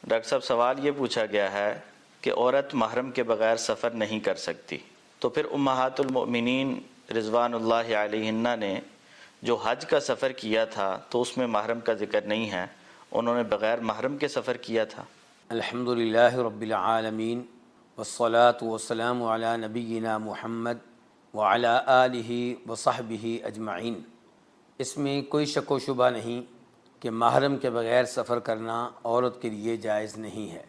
Doctor صاحب سوال یہ پوچھا گیا ہے کہ عورت محرم کے بغیر سفر نہیں کر سکتی، تو پھر امہات المؤمنین رضوان اللہ علیہن نے جو حج کا سفر کیا تھا تو اس میں محرم کا ذکر نہیں ہے، انہوں نے بغیر محرم کے سفر کیا تھا۔ الحمدللہ رب العالمین والصلاة والسلام علی نبینا محمد وعلی آلہ وصحبہ اجمعین۔ اس میں کوئی شک و شبہ نہیں کہ محرم کے بغیر سفر کرنا عورت کے لیے جائز نہیں ہے،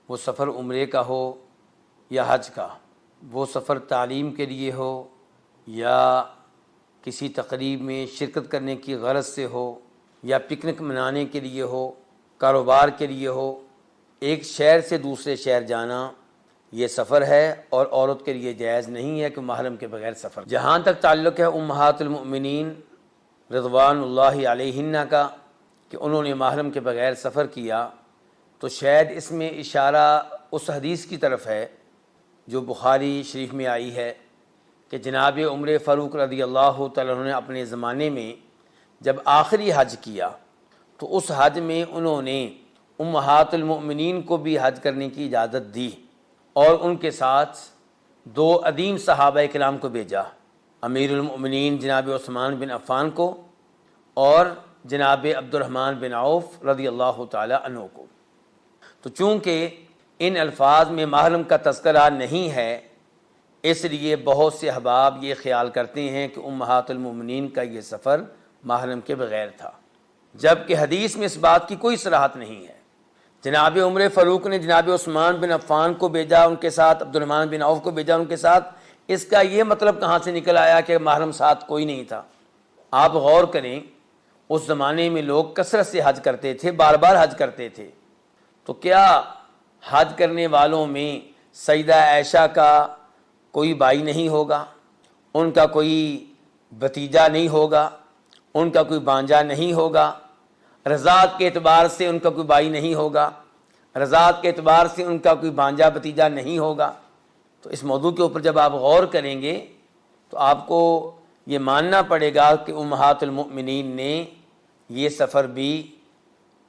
وہ سفر عمرے کا ہو یا حج کا، وہ سفر تعلیم کے لیے ہو یا کسی تقریب میں شرکت کرنے کی غرض سے ہو یا پکنک منانے کے لیے ہو، کاروبار کے لیے ہو، ایک شہر سے دوسرے شہر جانا یہ سفر ہے اور عورت کے لیے جائز نہیں ہے کہ محرم کے بغیر سفر۔ جہاں تک تعلق ہے امہات المؤمنین رضوان اللہ علیہن کا کہ انہوں نے محرم کے بغیر سفر کیا، تو شاید اس میں اشارہ اس حدیث کی طرف ہے جو بخاری شریف میں آئی ہے کہ جناب عمر فاروق رضی اللہ تعالیٰ عنہ نے اپنے زمانے میں جب آخری حج کیا تو اس حج میں انہوں نے امہات المؤمنین کو بھی حج کرنے کی اجازت دی اور ان کے ساتھ دو عظیم صحابہ کرام کو بھیجا، امیر المؤمنین جناب عثمان بن عفان کو اور جناب عبد الرحمن بن عوف رضی اللہ تعالی عنہ کو۔ تو چونکہ ان الفاظ میں محرم کا تذکرہ نہیں ہے، اس لیے بہت سے احباب یہ خیال کرتے ہیں کہ امہات المؤمنین کا یہ سفر محرم کے بغیر تھا، جبکہ حدیث میں اس بات کی کوئی صراحت نہیں ہے۔ جناب عمر فاروق نے جناب عثمان بن عفان کو بھیجا ان کے ساتھ، عبد الرحمن بن عوف کو بھیجا ان کے ساتھ، اس کا یہ مطلب کہاں سے نکل آیا کہ محرم ساتھ کوئی نہیں تھا؟ آپ غور کریں، اس زمانے میں لوگ کثرت سے حج کرتے تھے، بار بار حج کرتے تھے، تو کیا حج کرنے والوں میں سیدہ عائشہ کا کوئی بھائی نہیں ہوگا، ان کا کوئی بھتیجا نہیں ہوگا، ان کا کوئی بانجا نہیں ہوگا، رضاعت کے اعتبار سے ان کا کوئی بھائی نہیں ہوگا، رضاعت کے اعتبار سے ان کا کوئی بانجا بھتیجا نہیں ہوگا؟ تو اس موضوع کے اوپر جب آپ غور کریں گے تو آپ کو یہ ماننا پڑے گا کہ امہات المؤمنین نے یہ سفر بھی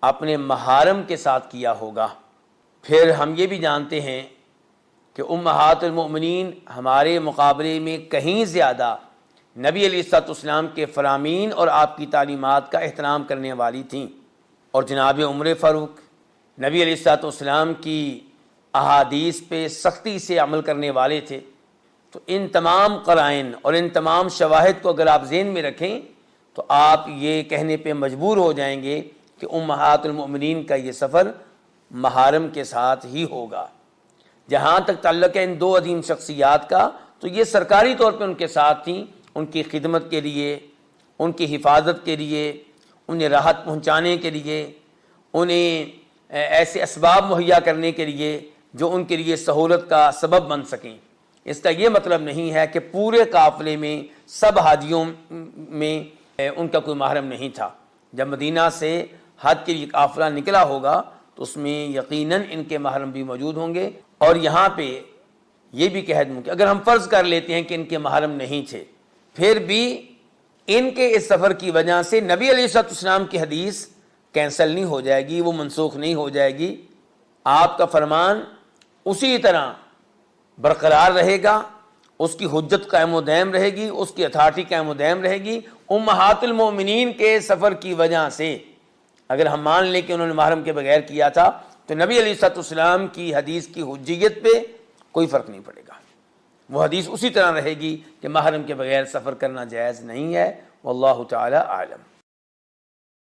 اپنے محارم کے ساتھ کیا ہوگا۔ پھر ہم یہ بھی جانتے ہیں کہ امہات المؤمنین ہمارے مقابلے میں کہیں زیادہ نبی علیہ الصلوۃ والسلام کے فرامین اور آپ کی تعلیمات کا احترام کرنے والی تھیں، اور جناب عمر فاروق نبی علیہ الصلوۃ والسلام کی احادیث پہ سختی سے عمل کرنے والے تھے۔ تو ان تمام قرائن اور ان تمام شواہد کو اگر آپ ذہن میں رکھیں تو آپ یہ کہنے پہ مجبور ہو جائیں گے کہ امہات المؤمنین کا یہ سفر محارم کے ساتھ ہی ہوگا۔ جہاں تک تعلق ہے ان دو عظیم شخصیات کا، تو یہ سرکاری طور پہ ان کے ساتھ تھیں، ان کی خدمت کے لیے، ان کی حفاظت کے لیے، انہیں راحت پہنچانے کے لیے، انہیں ایسے اسباب مہیا کرنے کے لیے جو ان کے لیے سہولت کا سبب بن سکیں۔ اس کا یہ مطلب نہیں ہے کہ پورے قافلے میں سب حاجیوں میں ان کا کوئی محرم نہیں تھا۔ جب مدینہ سے حج کے لیے قافلہ نکلا ہوگا تو اس میں یقیناً ان کے محرم بھی موجود ہوں گے۔ اور یہاں پہ یہ بھی کہہ دوں کہ اگر ہم فرض کر لیتے ہیں کہ ان کے محرم نہیں تھے، پھر بھی ان کے اس سفر کی وجہ سے نبی علیہ الصلوۃ والسلام کی حدیث کینسل نہیں ہو جائے گی، وہ منسوخ نہیں ہو جائے گی۔ آپ کا فرمان اسی طرح برقرار رہے گا، اس کی حجت قائم و دائم رہے گی، اس کی اتھارٹی قائم و دائم رہے گی۔ امہات المؤمنین کے سفر کی وجہ سے اگر ہم مان لیں کہ انہوں نے محرم کے بغیر کیا تھا تو نبی علیہ الصلوۃ والسلام کی حدیث کی حجیت پہ کوئی فرق نہیں پڑے گا، وہ حدیث اسی طرح رہے گی کہ محرم کے بغیر سفر کرنا جائز نہیں ہے۔ واللہ تعالی اعلم۔